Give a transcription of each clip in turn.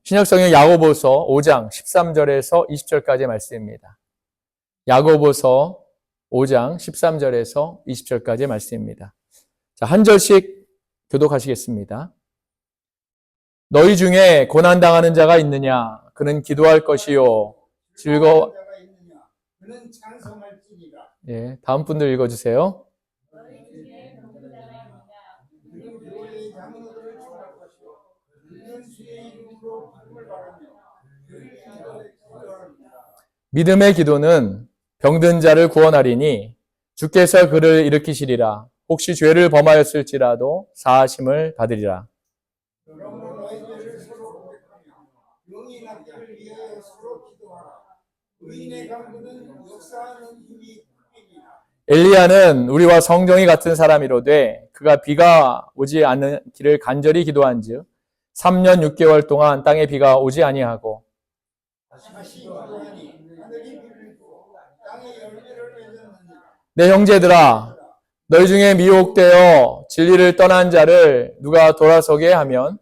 신약성경 야고보서 5장 13절에서 20절까지의 말씀입니다. 야고보서 5장 13절에서 20절까지의 말씀입니다. 자, 한 절씩 교독하시겠습니다. 너희 중에 고난당하는 자가 있느냐? 그는 기도할 것이요. 즐거워. 그는 찬송할지니라. 예, 다음 분들 읽어주세요. 믿음의 기도는 병든 자를 구원하리니 주께서 그를 일으키시리라. 혹시 죄를 범하였을지라도 사하심을 받으리라. 그러므로 너희들을 서로 고백하며 영이 낫기를 위하여 서로 기도하라. 의인의 간구는 역사하는 힘이 크니라. 엘리야는 우리와 성정이 같은 사람이로되 그가 비가 오지 않는 길을 간절히 기도한즉 3년 6개월 동안 땅에 비가 오지 아니하고 다시 기도하니 하늘이 비를 주고 땅에 열매를 맺었느니라. 내 형제들아 너희 중에 미혹되어 진리를 떠난 자를 누가 돌아서게 하면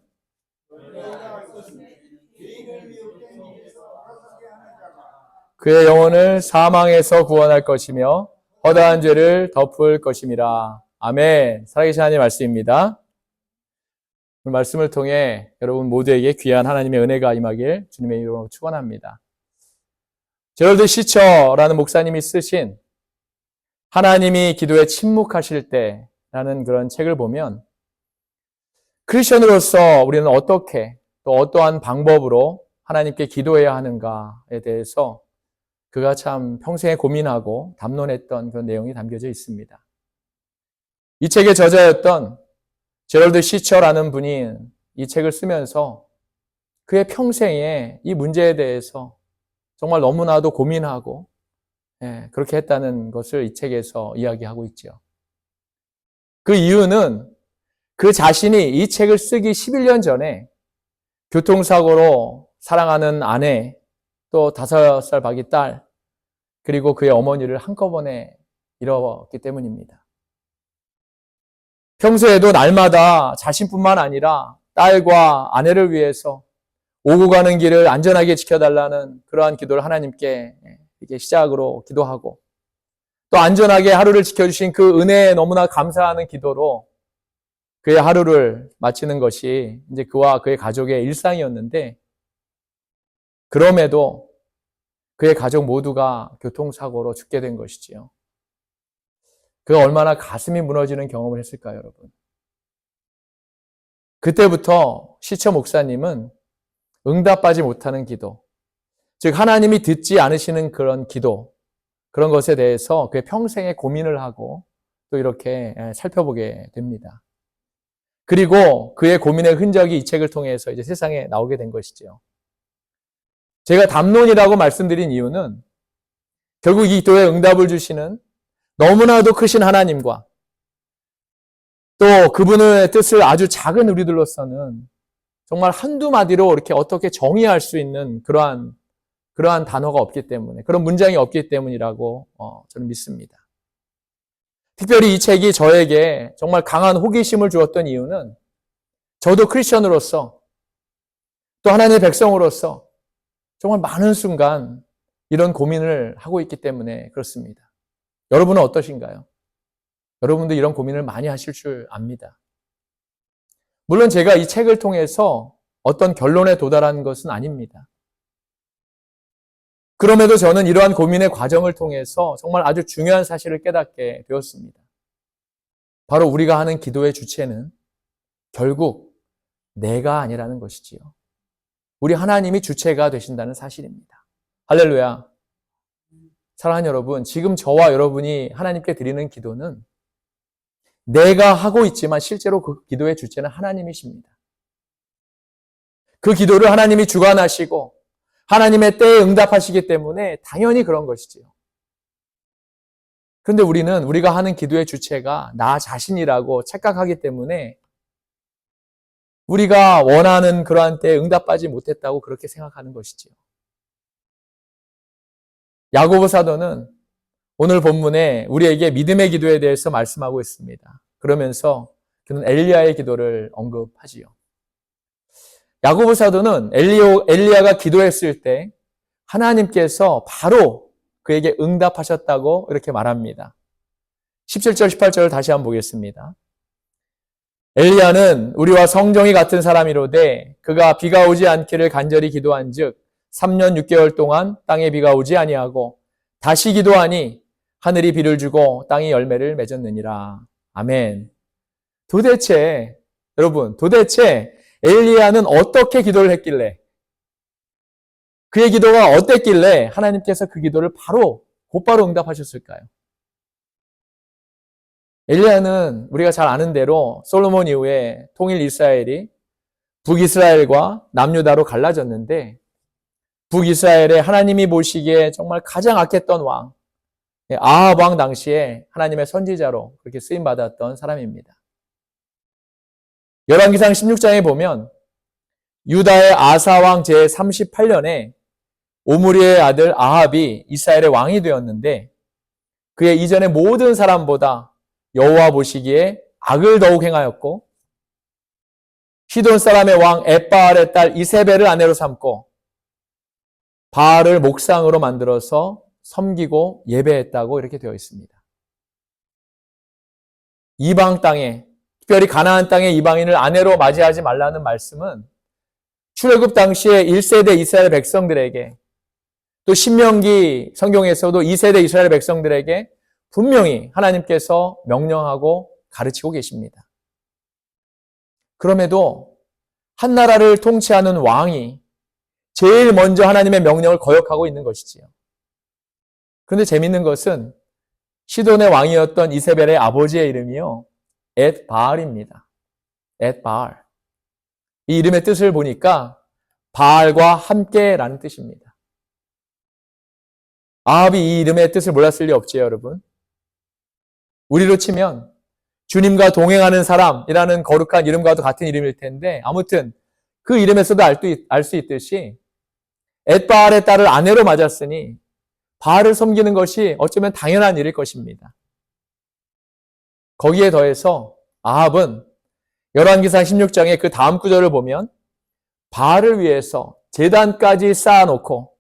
그의 영혼을 사망에서 구원할 것이며 허다한 죄를 덮을 것임이라. 아멘. 살아계신 하나님의 말씀입니다. 오늘 말씀을 통해 여러분 모두에게 귀한 하나님의 은혜가 임하길 주님의 이름으로 축원합니다. 제럴드 시처라는 목사님이 쓰신 하나님이 기도에 침묵하실 때라는 그런 책을 보면 크리스천으로서 우리는 어떻게 또 어떠한 방법으로 하나님께 기도해야 하는가에 대해서 그가 참 평생에 고민하고 담론했던 그런 내용이 담겨져 있습니다. 이 책의 저자였던 제럴드 시처라는 분이 이 책을 쓰면서 그의 평생에 이 문제에 대해서 정말 너무나도 고민하고 그렇게 했다는 것을 이 책에서 이야기하고 있죠. 그 이유는 그 자신이 이 책을 쓰기 11년 전에 교통사고로 사랑하는 아내, 또 5살 박이 딸, 그리고 그의 어머니를 한꺼번에 잃었기 때문입니다. 평소에도 날마다 자신뿐만 아니라 딸과 아내를 위해서 오고 가는 길을 안전하게 지켜달라는 그러한 기도를 하나님께 이렇게 시작으로 기도하고 또 안전하게 하루를 지켜주신 그 은혜에 너무나 감사하는 기도로 그의 하루를 마치는 것이 이제 그와 그의 가족의 일상이었는데 그럼에도 그의 가족 모두가 교통사고로 죽게 된 것이지요. 그가 얼마나 가슴이 무너지는 경험을 했을까요, 여러분? 그때부터 시처 목사님은 응답하지 못하는 기도, 즉 하나님이 듣지 않으시는 그런 기도, 그런 것에 대해서 그의 평생에 고민을 하고 또 이렇게 살펴보게 됩니다. 그리고 그의 고민의 흔적이 이 책을 통해서 이제 세상에 나오게 된 것이죠. 제가 담론이라고 말씀드린 이유는 결국 이 기도에 응답을 주시는 너무나도 크신 하나님과 또 그분의 뜻을 아주 작은 우리들로서는 정말 한두 마디로 이렇게 어떻게 정의할 수 있는 그러한 단어가 없기 때문에, 그런 문장이 없기 때문이라고 저는 믿습니다. 특별히 이 책이 저에게 정말 강한 호기심을 주었던 이유는 저도 크리스천으로서 또 하나님의 백성으로서 정말 많은 순간 이런 고민을 하고 있기 때문에 그렇습니다. 여러분은 어떠신가요? 여러분도 이런 고민을 많이 하실 줄 압니다. 물론 제가 이 책을 통해서 어떤 결론에 도달한 것은 아닙니다. 그럼에도 저는 이러한 고민의 과정을 통해서 정말 아주 중요한 사실을 깨닫게 되었습니다. 바로 우리가 하는 기도의 주체는 결국 내가 아니라는 것이지요. 우리 하나님이 주체가 되신다는 사실입니다. 할렐루야. 사랑하는 여러분, 지금 저와 여러분이 하나님께 드리는 기도는 내가 하고 있지만 실제로 그 기도의 주체는 하나님이십니다. 그 기도를 하나님이 주관하시고 하나님의 때에 응답하시기 때문에 당연히 그런 것이지요. 그런데 우리가 하는 기도의 주체가 나 자신이라고 착각하기 때문에 우리가 원하는 그러한 때에 응답하지 못했다고 그렇게 생각하는 것이지요. 야고보 사도는 오늘 본문에 우리에게 믿음의 기도에 대해서 말씀하고 있습니다. 그러면서 그는 엘리야의 기도를 언급하지요. 야고보 사도는 엘리야가 기도했을 때 하나님께서 바로 그에게 응답하셨다고 이렇게 말합니다. 17절, 18절을 다시 한번 보겠습니다. 엘리야는 우리와 성정이 같은 사람이로되 그가 비가 오지 않기를 간절히 기도한 즉 3년 6개월 동안 땅에 비가 오지 아니하고 다시 기도하니 하늘이 비를 주고 땅이 열매를 맺었느니라. 아멘. 여러분, 도대체 엘리야는 어떻게 기도를 했길래, 그의 기도가 어땠길래 하나님께서 그 기도를 곧바로 응답하셨을까요? 엘리야는 우리가 잘 아는 대로 솔로몬 이후에 통일 이스라엘이 북이스라엘과 남유다로 갈라졌는데, 북이스라엘에 하나님이 보시기에 정말 가장 악했던 왕, 아합 왕 당시에 하나님의 선지자로 그렇게 쓰임받았던 사람입니다. 열왕기상 16장에 보면 유다의 아사 왕 제38년에 오므리의 아들 아합이 이스라엘의 왕이 되었는데 그의 이전의 모든 사람보다 여호와 보시기에 악을 더욱 행하였고 시돈 사람의 왕 엣바알의 딸 이세벨을 아내로 삼고 바알을 목상으로 만들어서 섬기고 예배했다고 이렇게 되어 있습니다. 이방 땅에, 특별히 가나안 땅의 이방인을 아내로 맞이하지 말라는 말씀은 출애굽 당시에 1세대 이스라엘 백성들에게, 또 신명기 성경에서도 2세대 이스라엘 백성들에게 분명히 하나님께서 명령하고 가르치고 계십니다. 그럼에도 한 나라를 통치하는 왕이 제일 먼저 하나님의 명령을 거역하고 있는 것이지요. 그런데 재밌는 것은 시돈의 왕이었던 이세벨의 아버지의 이름이요, 엣바알입니다. 엣바알. 이 이름의 뜻을 보니까 바알과 함께라는 뜻입니다. 아합이 이 이름의 뜻을 몰랐을 리 없지요, 여러분. 우리로 치면 주님과 동행하는 사람이라는 거룩한 이름과도 같은 이름일 텐데, 아무튼 그 이름에서도 알 수 있듯이 엣바알의 딸을 아내로 맞았으니 바알을 섬기는 것이 어쩌면 당연한 일일 것입니다. 거기에 더해서 아합은 열왕기상 16장의 그 다음 구절을 보면 바알을 위해서 제단까지 쌓아놓고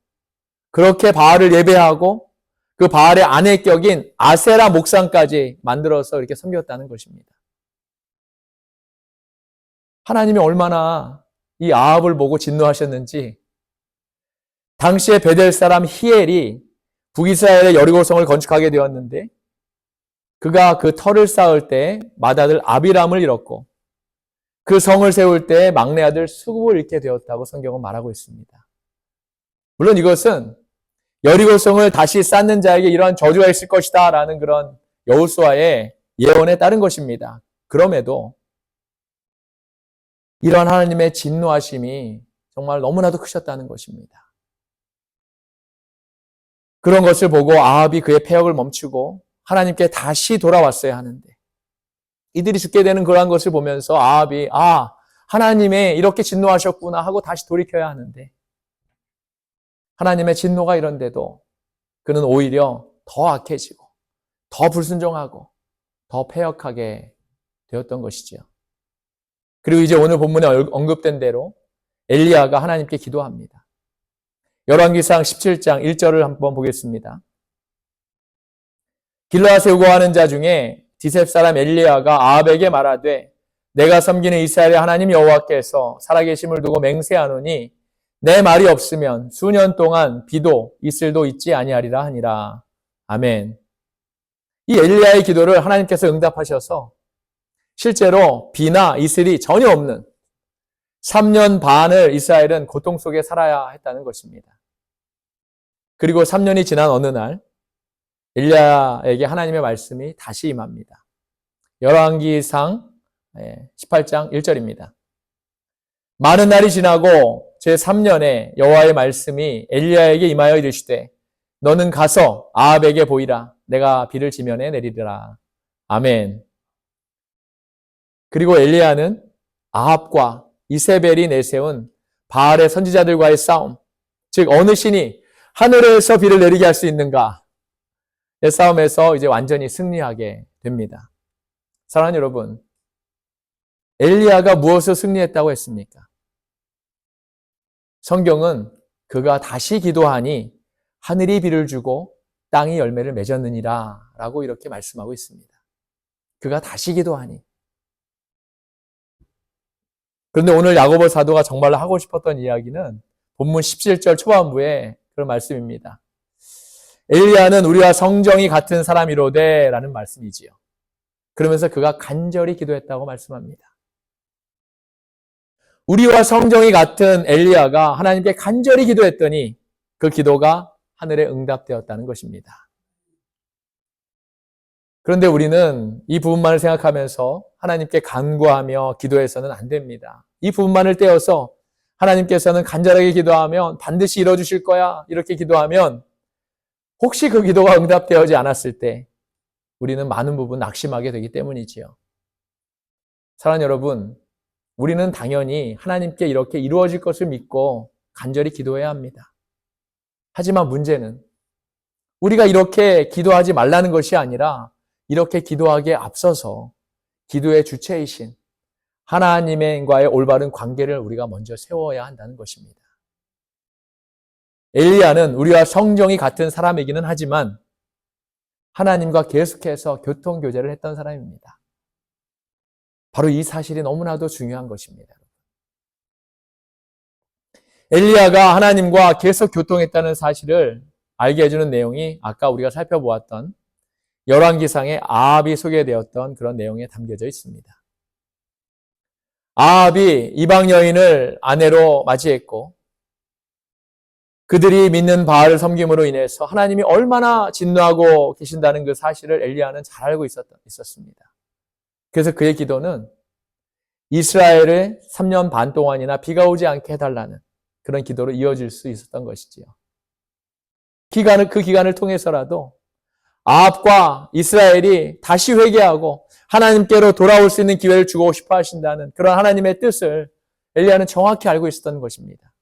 그렇게 바알을 예배하고 그 바알의 아내 격인 아세라 목상까지 만들어서 이렇게 섬겼다는 것입니다. 하나님이 얼마나 이 아합을 보고 진노하셨는지, 당시에 베델 사람 히엘이 북이스라엘의 여리고성을 건축하게 되었는데 그가 그 터를 쌓을 때 맏아들 아비람을 잃었고 그 성을 세울 때 막내 아들 수굽을 잃게 되었다고 성경은 말하고 있습니다. 물론 이것은 여리고성을 다시 쌓는 자에게 이러한 저주가 있을 것이다 라는 그런 여호수아의 예언에 따른 것입니다. 그럼에도 이러한 하나님의 진노하심이 정말 너무나도 크셨다는 것입니다. 그런 것을 보고 아합이 그의 패역을 멈추고 하나님께 다시 돌아왔어야 하는데, 이들이 죽게 되는 그러한 것을 보면서 아합이 하나님의 이렇게 진노하셨구나 하고 다시 돌이켜야 하는데, 하나님의 진노가 이런데도 그는 오히려 더 악해지고 더 불순종하고 더 패역하게 되었던 것이지요. 그리고 이제 오늘 본문에 언급된 대로 엘리야가 하나님께 기도합니다. 열왕기상 17장 1절을 한번 보겠습니다. 길르앗에 우거하는 자 중에 디셉 사람 엘리야가 아합에게 말하되 내가 섬기는 이스라엘의 하나님 여호와께서 살아계심을 두고 맹세하노니 내 말이 없으면 수년 동안 비도 이슬도 있지 아니하리라 하니라. 아멘. 이 엘리야의 기도를 하나님께서 응답하셔서 실제로 비나 이슬이 전혀 없는 3년 반을 이스라엘은 고통 속에 살아야 했다는 것입니다. 그리고 3년이 지난 어느 날 엘리야에게 하나님의 말씀이 다시 임합니다. 열왕기상 18장 1절입니다. 많은 날이 지나고 제3년에 여호와의 말씀이 엘리야에게 임하여 이르시되 너는 가서 아합에게 보이라. 내가 비를 지면에 내리리라. 아멘. 그리고 엘리야는 아합과 이세벨이 내세운 바알의 선지자들과의 싸움, 즉 어느 신이 하늘에서 비를 내리게 할 수 있는가, 이 싸움에서 이제 완전히 승리하게 됩니다. 사랑하는 여러분, 엘리야가 무엇을 승리했다고 했습니까? 성경은 그가 다시 기도하니 하늘이 비를 주고 땅이 열매를 맺었느니라 라고 이렇게 말씀하고 있습니다. 그가 다시 기도하니. 그런데 오늘 야고보 사도가 정말로 하고 싶었던 이야기는 본문 17절 초반부에 그런 말씀입니다. 엘리야는 우리와 성정이 같은 사람이로되 라는 말씀이지요. 그러면서 그가 간절히 기도했다고 말씀합니다. 우리와 성정이 같은 엘리야가 하나님께 간절히 기도했더니 그 기도가 하늘에 응답되었다는 것입니다. 그런데 우리는 이 부분만을 생각하면서 하나님께 간구하며 기도해서는 안 됩니다. 이 부분만을 떼어서 하나님께서는 간절하게 기도하면 반드시 이뤄주실 거야 이렇게 기도하면 혹시 그 기도가 응답되어지 않았을 때 우리는 많은 부분 낙심하게 되기 때문이지요. 사랑하는 여러분, 우리는 당연히 하나님께 이렇게 이루어질 것을 믿고 간절히 기도해야 합니다. 하지만 문제는 우리가 이렇게 기도하지 말라는 것이 아니라 이렇게 기도하기에 앞서서 기도의 주체이신 하나님과의 올바른 관계를 우리가 먼저 세워야 한다는 것입니다. 엘리야는 우리와 성정이 같은 사람이기는 하지만 하나님과 계속해서 교통교제를 했던 사람입니다. 바로 이 사실이 너무나도 중요한 것입니다. 엘리야가 하나님과 계속 교통했다는 사실을 알게 해주는 내용이 아까 우리가 살펴보았던 열왕기상에 아합이 소개되었던 그런 내용에 담겨져 있습니다. 아합이 이방 여인을 아내로 맞이했고 그들이 믿는 바알을 섬김으로 인해서 하나님이 얼마나 진노하고 계신다는 그 사실을 엘리야는 잘 알고 있었습니다. 그래서 그의 기도는 이스라엘을 3년 반 동안이나 비가 오지 않게 해달라는 그런 기도로 이어질 수 있었던 것이지요. 그 기간을 통해서라도 아합과 이스라엘이 다시 회개하고 하나님께로 돌아올 수 있는 기회를 주고 싶어 하신다는 그런 하나님의 뜻을 엘리야는 정확히 알고 있었던 것입니다.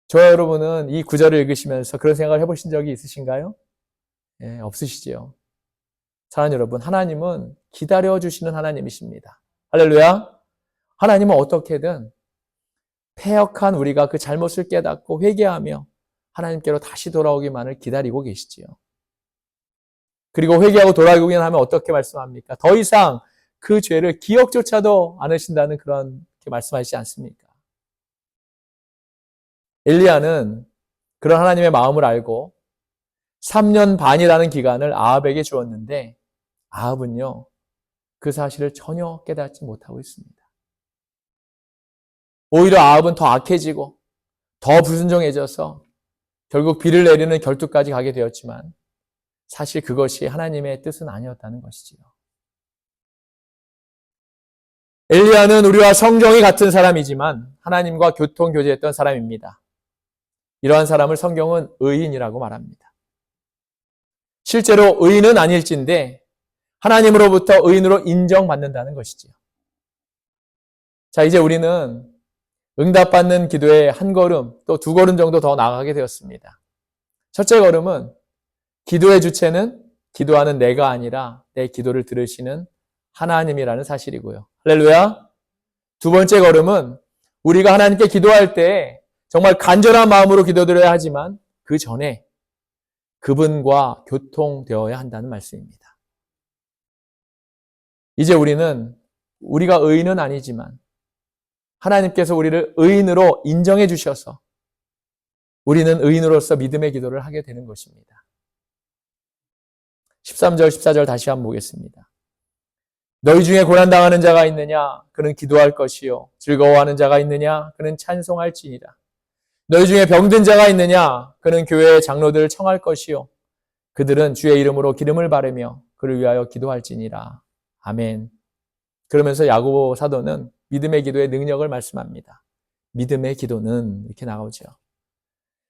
저와 여러분은 이 구절을 읽으시면서 그런 생각을 해보신 적이 있으신가요? 예, 없으시지요. 사랑하는 여러분, 하나님은 기다려주시는 하나님이십니다. 할렐루야. 하나님은 어떻게든 패역한 우리가 그 잘못을 깨닫고 회개하며 하나님께로 다시 돌아오기만을 기다리고 계시지요. 그리고 회개하고 돌아오기만 하면 어떻게 말씀합니까? 더 이상 그 죄를 기억조차도 않으신다는 그런 말씀하시지 않습니까? 엘리야는 그런 하나님의 마음을 알고 3년 반이라는 기간을 아합에게 주었는데 아합은요, 그 사실을 전혀 깨닫지 못하고 있습니다. 오히려 아합은 더 악해지고 더 불순종해져서 결국 비를 내리는 결투까지 가게 되었지만 사실 그것이 하나님의 뜻은 아니었다는 것이지요. 엘리야는 우리와 성정이 같은 사람이지만 하나님과 교통교제했던 사람입니다. 이러한 사람을 성경은 의인이라고 말합니다. 실제로 의인은 아닐진데 하나님으로부터 의인으로 인정받는다는 것이지요. 자, 이제 우리는 응답받는 기도에 한 걸음, 또 두 걸음 정도 더 나아가게 되었습니다. 첫째 걸음은 기도의 주체는 기도하는 내가 아니라 내 기도를 들으시는 하나님이라는 사실이고요. 할렐루야. 두 번째 걸음은 우리가 하나님께 기도할 때 정말 간절한 마음으로 기도드려야 하지만 그 전에 그분과 교통되어야 한다는 말씀입니다. 이제 우리가 의인은 아니지만 하나님께서 우리를 의인으로 인정해 주셔서 우리는 의인으로서 믿음의 기도를 하게 되는 것입니다. 13절, 14절 다시 한번 보겠습니다. 너희 중에 고난당하는 자가 있느냐? 그는 기도할 것이요. 즐거워하는 자가 있느냐? 그는 찬송할지니라. 너희 중에 병든 자가 있느냐? 그는 교회의 장로들을 청할 것이요. 그들은 주의 이름으로 기름을 바르며 그를 위하여 기도할지니라. 아멘. 그러면서 야고보 사도는 믿음의 기도의 능력을 말씀합니다. 믿음의 기도는 이렇게 나오죠.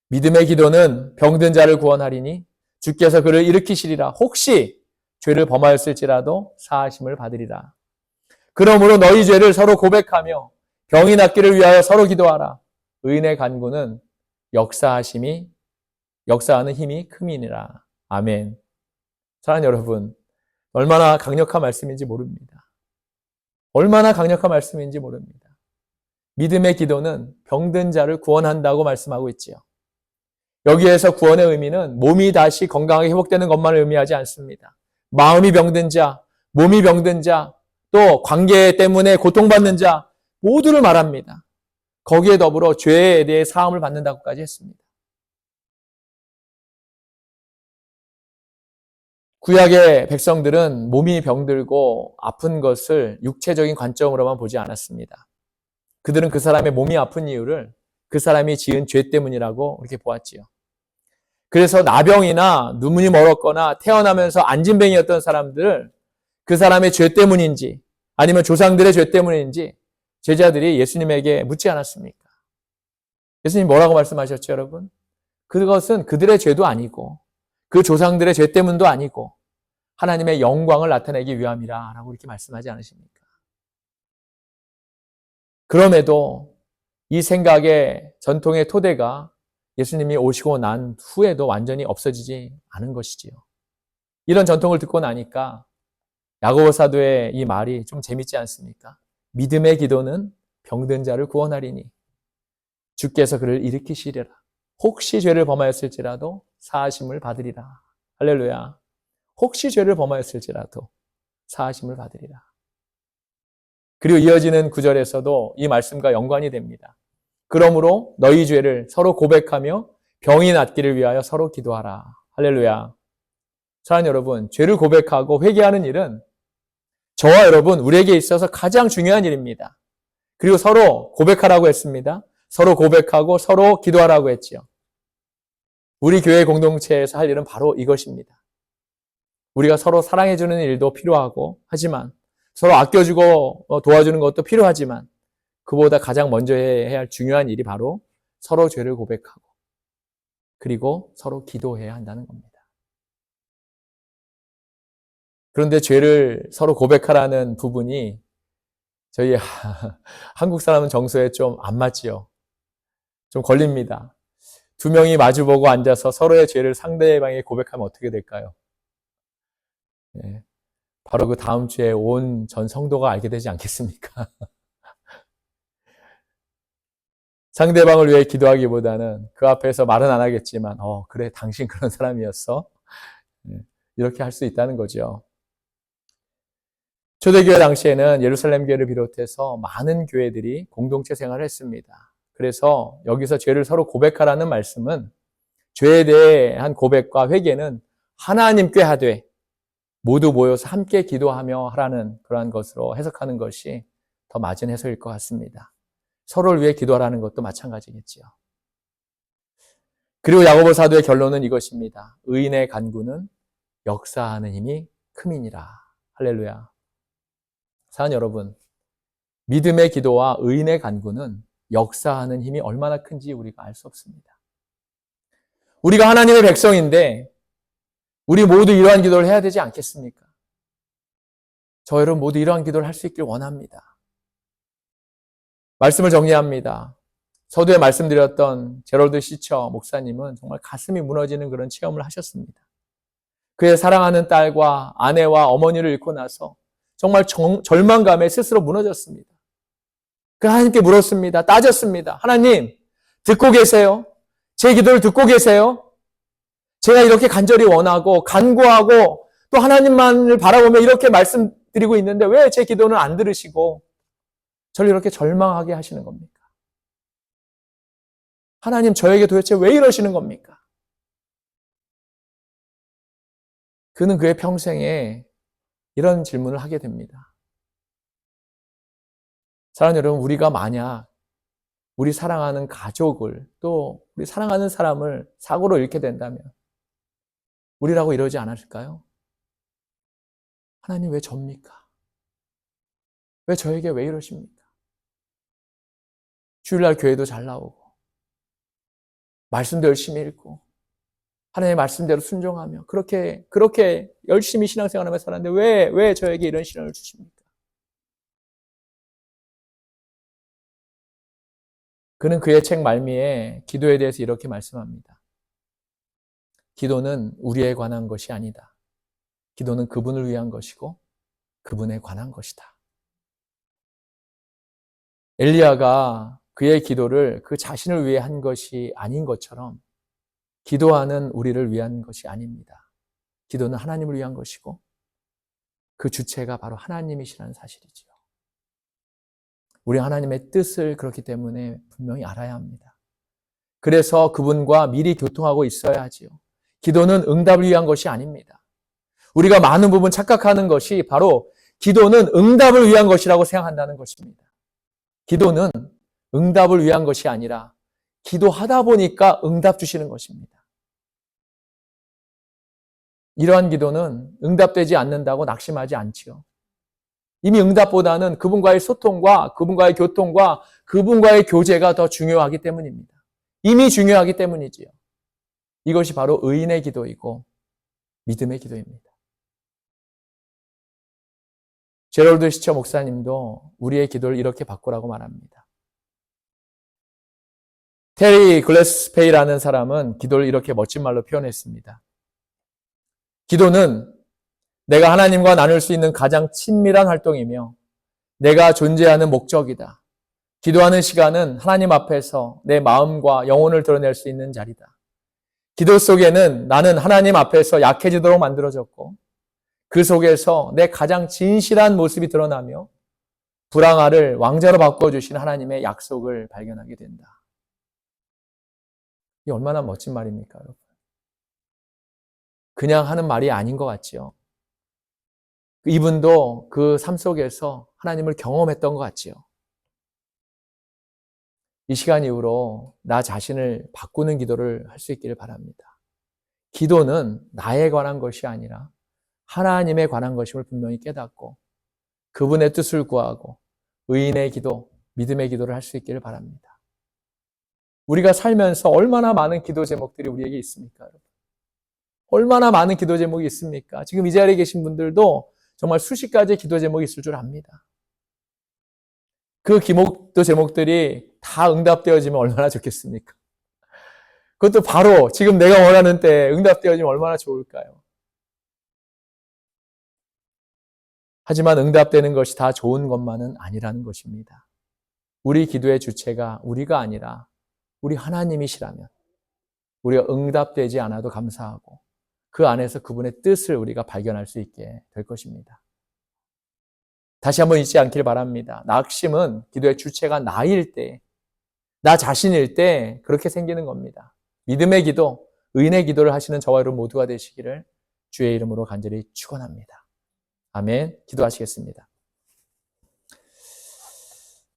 믿음의 기도는 병든 자를 구원하리니 주께서 그를 일으키시리라. 혹시 죄를 범하였을지라도 사하심을 받으리라. 그러므로 너희 죄를 서로 고백하며 병이 낫기를 위하여 서로 기도하라. 의인의 간구는 역사하는 힘이 큼이니라. 아멘. 사랑하는 여러분, 얼마나 강력한 말씀인지 모릅니다. 얼마나 강력한 말씀인지 모릅니다. 믿음의 기도는 병든 자를 구원한다고 말씀하고 있지요. 여기에서 구원의 의미는 몸이 다시 건강하게 회복되는 것만을 의미하지 않습니다. 마음이 병든 자, 몸이 병든 자, 또 관계 때문에 고통받는 자 모두를 말합니다. 거기에 더불어 죄에 대해 사함을 받는다고까지 했습니다. 구약의 백성들은 몸이 병들고 아픈 것을 육체적인 관점으로만 보지 않았습니다. 그들은 그 사람의 몸이 아픈 이유를 그 사람이 지은 죄 때문이라고 이렇게 보았지요. 그래서 나병이나 눈이 멀었거나 태어나면서 안진뱅이였던 사람들을 그 사람의 죄 때문인지 아니면 조상들의 죄 때문인지 제자들이 예수님에게 묻지 않았습니까? 예수님 뭐라고 말씀하셨죠, 여러분? 그것은 그들의 죄도 아니고 그 조상들의 죄 때문도 아니고 하나님의 영광을 나타내기 위함이라 라고 이렇게 말씀하지 않으십니까? 그럼에도 이 생각의 전통의 토대가 예수님이 오시고 난 후에도 완전히 없어지지 않은 것이지요. 이런 전통을 듣고 나니까 야고보 사도의 이 말이 좀 재밌지 않습니까? 믿음의 기도는 병든 자를 구원하리니 주께서 그를 일으키시리라. 혹시 죄를 범하였을지라도 사하심을 받으리라. 할렐루야. 혹시 죄를 범하였을지라도 사하심을 받으리라. 그리고 이어지는 구절에서도 이 말씀과 연관이 됩니다. 그러므로 너희 죄를 서로 고백하며 병이 낫기를 위하여 서로 기도하라. 할렐루야. 사랑하는 여러분, 죄를 고백하고 회개하는 일은 저와 여러분, 우리에게 있어서 가장 중요한 일입니다. 그리고 서로 고백하라고 했습니다. 서로 고백하고 서로 기도하라고 했지요. 우리 교회 공동체에서 할 일은 바로 이것입니다. 우리가 서로 사랑해주는 일도 필요하고 하지만 서로 아껴주고 도와주는 것도 필요하지만 그보다 가장 먼저 해야 할 중요한 일이 바로 서로 죄를 고백하고 그리고 서로 기도해야 한다는 겁니다. 그런데 죄를 서로 고백하라는 부분이 저희 한국 사람은 정서에 좀 안 맞지요. 좀 걸립니다. 두 명이 마주보고 앉아서 서로의 죄를 상대방에게 고백하면 어떻게 될까요? 네, 바로 그 다음 주에 온 전 성도가 알게 되지 않겠습니까? 상대방을 위해 기도하기보다는 그 앞에서 말은 안 하겠지만 그래 당신 그런 사람이었어. 이렇게 할 수 있다는 거죠. 초대교회 당시에는 예루살렘 교회를 비롯해서 많은 교회들이 공동체 생활을 했습니다. 그래서 여기서 죄를 서로 고백하라는 말씀은 죄에 대한 고백과 회개는 하나님께 하되 모두 모여서 함께 기도하며 하라는 그러한 것으로 해석하는 것이 더 맞은 해석일 것 같습니다. 서로를 위해 기도하라는 것도 마찬가지겠지요. 그리고 야고보 사도의 결론은 이것입니다. 의인의 간구는 역사하는 힘이 큼이니라. 할렐루야. 사랑하는 여러분, 믿음의 기도와 의인의 간구는 역사하는 힘이 얼마나 큰지 우리가 알 수 없습니다. 우리가 하나님의 백성인데 우리 모두 이러한 기도를 해야 되지 않겠습니까? 저 여러분 모두 이러한 기도를 할 수 있길 원합니다. 말씀을 정리합니다. 서두에 말씀드렸던 제럴드 시처 목사님은 정말 가슴이 무너지는 그런 체험을 하셨습니다. 그의 사랑하는 딸과 아내와 어머니를 잃고 나서 정말 절망감에 스스로 무너졌습니다. 그 하나님께 물었습니다. 따졌습니다. 하나님, 듣고 계세요? 제 기도를 듣고 계세요? 제가 이렇게 간절히 원하고 간구하고 또 하나님만을 바라보며 이렇게 말씀드리고 있는데 왜 제 기도는 안 들으시고 저를 이렇게 절망하게 하시는 겁니까? 하나님 저에게 도대체 왜 이러시는 겁니까? 그는 그의 평생에 이런 질문을 하게 됩니다. 사랑하는 여러분, 우리가 만약 우리 사랑하는 가족을 또 우리 사랑하는 사람을 사고로 잃게 된다면 우리라고 이러지 않았을까요? 하나님 왜 접니까? 왜 저에게 왜 이러십니까? 주일날 교회도 잘 나오고 말씀도 열심히 읽고 하나님의 말씀대로 순종하며 그렇게 열심히 신앙생활하며 살았는데 왜 저에게 이런 시련을 주십니까? 그는 그의 책 말미에 기도에 대해서 이렇게 말씀합니다. 기도는 우리에 관한 것이 아니다. 기도는 그분을 위한 것이고 그분에 관한 것이다. 엘리야가 그의 기도를 그 자신을 위해 한 것이 아닌 것처럼 기도하는 우리를 위한 것이 아닙니다. 기도는 하나님을 위한 것이고 그 주체가 바로 하나님이시라는 사실이지요. 우리 하나님의 뜻을 그렇기 때문에 분명히 알아야 합니다. 그래서 그분과 미리 교통하고 있어야 하지요. 기도는 응답을 위한 것이 아닙니다. 우리가 많은 부분 착각하는 것이 바로 기도는 응답을 위한 것이라고 생각한다는 것입니다. 기도는 응답을 위한 것이 아니라 기도하다 보니까 응답 주시는 것입니다. 이러한 기도는 응답되지 않는다고 낙심하지 않지요. 이미 응답보다는 그분과의 소통과 그분과의 교통과 그분과의 교제가 더 중요하기 때문입니다. 이미 중요하기 때문이지요. 이것이 바로 의인의 기도이고 믿음의 기도입니다. 제럴드 시처 목사님도 우리의 기도를 이렇게 바꾸라고 말합니다. 테리 글래스페이라는 사람은 기도를 이렇게 멋진 말로 표현했습니다. 기도는 내가 하나님과 나눌 수 있는 가장 친밀한 활동이며 내가 존재하는 목적이다. 기도하는 시간은 하나님 앞에서 내 마음과 영혼을 드러낼 수 있는 자리다. 기도 속에는 나는 하나님 앞에서 약해지도록 만들어졌고 그 속에서 내 가장 진실한 모습이 드러나며 불황아를 왕자로 바꿔주신 하나님의 약속을 발견하게 된다. 이게 얼마나 멋진 말입니까, 여러분? 그냥 하는 말이 아닌 것 같지요. 이분도 그 삶 속에서 하나님을 경험했던 것 같지요. 이 시간 이후로 나 자신을 바꾸는 기도를 할 수 있기를 바랍니다. 기도는 나에 관한 것이 아니라 하나님에 관한 것임을 분명히 깨닫고 그분의 뜻을 구하고 의인의 기도, 믿음의 기도를 할 수 있기를 바랍니다. 우리가 살면서 얼마나 많은 기도 제목들이 우리에게 있습니까, 여러분? 얼마나 많은 기도 제목이 있습니까? 지금 이 자리에 계신 분들도 정말 수십 가지의 기도 제목이 있을 줄 압니다. 그 기도 제목들이 다 응답되어지면 얼마나 좋겠습니까? 그것도 바로 지금 내가 원하는 때에 응답되어지면 얼마나 좋을까요? 하지만 응답되는 것이 다 좋은 것만은 아니라는 것입니다. 우리 기도의 주체가 우리가 아니라 우리 하나님이시라면 우리가 응답되지 않아도 감사하고 그 안에서 그분의 뜻을 우리가 발견할 수 있게 될 것입니다. 다시 한번 잊지 않길 바랍니다. 낙심은 기도의 주체가 나일 때, 나 자신일 때 그렇게 생기는 겁니다. 믿음의 기도, 의인의 기도를 하시는 저와 여러분 모두가 되시기를 주의 이름으로 간절히 축원합니다. 아멘. 기도하시겠습니다.